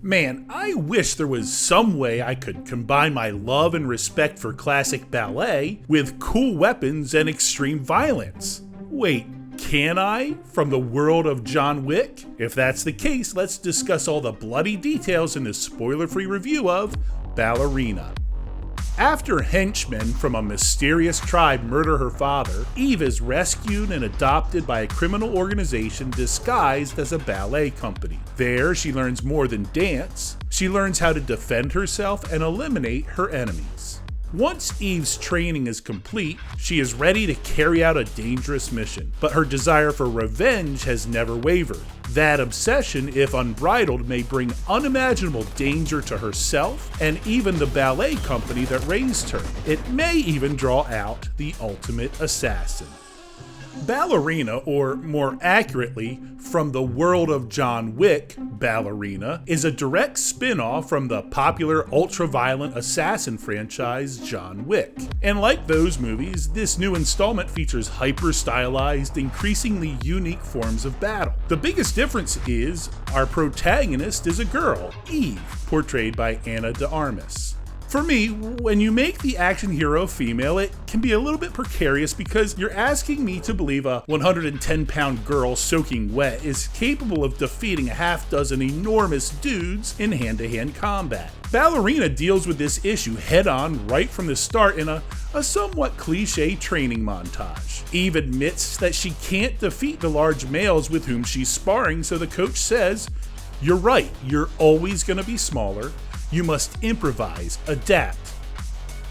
Man, I wish there was some way I could combine my love and respect for classic ballet with cool weapons and extreme violence. Wait, can I? From the world of John Wick? If that's the case, let's discuss all the bloody details in this spoiler-free review of Ballerina. After henchmen from a mysterious tribe murder her father, Eve is rescued and adopted by a criminal organization disguised as a ballet company. There, she learns more than dance. She learns how to defend herself and eliminate her enemies. Once Eve's training is complete, she is ready to carry out a dangerous mission, but her desire for revenge has never wavered. That obsession, if unbridled, may bring unimaginable danger to herself and even the ballet company that raised her. It may even draw out the ultimate assassin. Ballerina, or more accurately, from the world of John Wick, Ballerina, is a direct spin-off from the popular ultra-violent assassin franchise John Wick. And like those movies, this new installment features hyper-stylized, increasingly unique forms of battle. The biggest difference is our protagonist is a girl, Eve, portrayed by Ana de Armas. For me, when you make the action hero female, it can be a little bit precarious because you're asking me to believe a 110-pound girl soaking wet is capable of defeating a half dozen enormous dudes in hand-to-hand combat. Ballerina deals with this issue head-on right from the start in a somewhat cliche training montage. Eve admits that she can't defeat the large males with whom she's sparring, so the coach says, "You're right, you're always going to be smaller. You must improvise, adapt,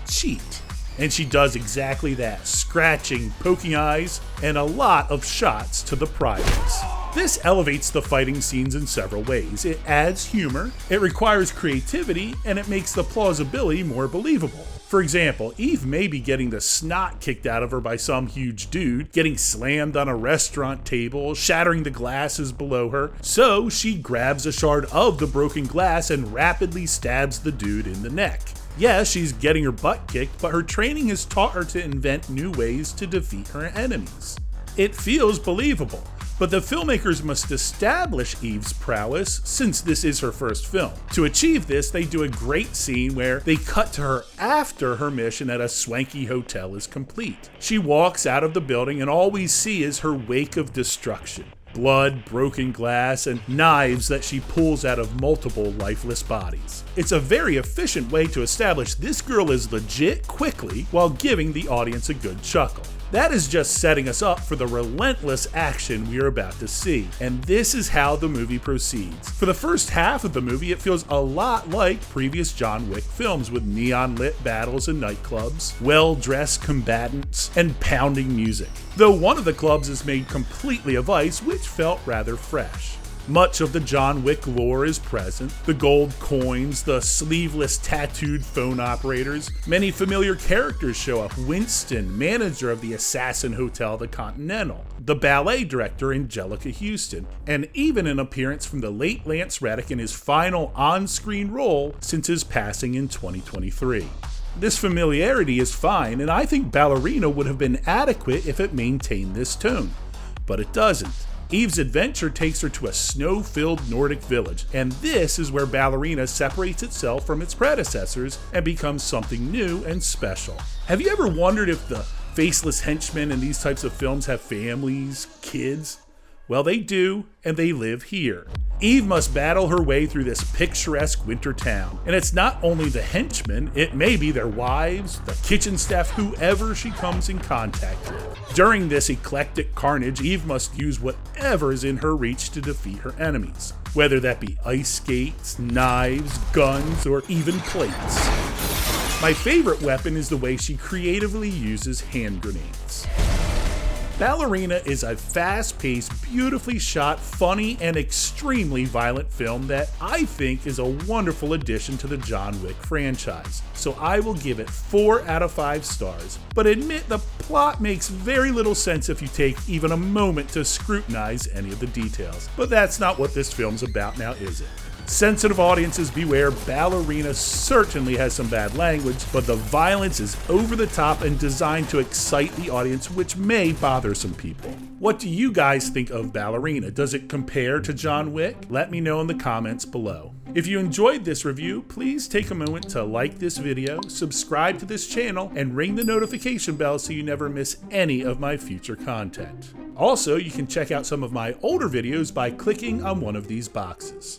cheat." And she does exactly that, scratching, poking eyes, and a lot of shots to the prizes. This elevates the fighting scenes in several ways. It adds humor, it requires creativity, and it makes the plausibility more believable. For example, Eve may be getting the snot kicked out of her by some huge dude, getting slammed on a restaurant table, shattering the glasses below her, so she grabs a shard of the broken glass and rapidly stabs the dude in the neck. Yes, she's getting her butt kicked, but her training has taught her to invent new ways to defeat her enemies. It feels believable. But the filmmakers must establish Eve's prowess since this is her first film. To achieve this, they do a great scene where they cut to her after her mission at a swanky hotel is complete. She walks out of the building and all we see is her wake of destruction. Blood, broken glass, and knives that she pulls out of multiple lifeless bodies. It's a very efficient way to establish this girl is legit quickly while giving the audience a good chuckle. That is just setting us up for the relentless action we are about to see, and this is how the movie proceeds. For the first half of the movie, it feels a lot like previous John Wick films with neon-lit battles in nightclubs, well-dressed combatants, and pounding music. Though one of the clubs is made completely of ice, which felt rather fresh. Much of the John Wick lore is present. The gold coins, the sleeveless tattooed phone operators. Many familiar characters show up. Winston, manager of the Assassin Hotel, the Continental. The ballet director, Angelica Houston. And even an appearance from the late Lance Reddick in his final on-screen role since his passing in 2023. This familiarity is fine, and I think Ballerina would have been adequate if it maintained this tone. But it doesn't. Eve's adventure takes her to a snow-filled Nordic village, and this is where Ballerina separates itself from its predecessors and becomes something new and special. Have you ever wondered if the faceless henchmen in these types of films have families, kids? Well, they do, and they live here. Eve must battle her way through this picturesque winter town, and it's not only the henchmen, it may be their wives, the kitchen staff, whoever she comes in contact with. During this eclectic carnage, Eve must use whatever is in her reach to defeat her enemies, whether that be ice skates, knives, guns, or even plates. My favorite weapon is the way she creatively uses hand grenades. Ballerina is a fast-paced, beautifully shot, funny, and extremely violent film that I think is a wonderful addition to the John Wick franchise. So I will give it 4 out of 5 stars, but admit the plot makes very little sense if you take even a moment to scrutinize any of the details. But that's not what this film's about now, is it? Sensitive audiences beware, Ballerina certainly has some bad language, but the violence is over the top and designed to excite the audience, which may bother some people. What do you guys think of Ballerina? Does it compare to John Wick? Let me know in the comments below. If you enjoyed this review, please take a moment to like this video, subscribe to this channel, and ring the notification bell so you never miss any of my future content. Also, you can check out some of my older videos by clicking on one of these boxes.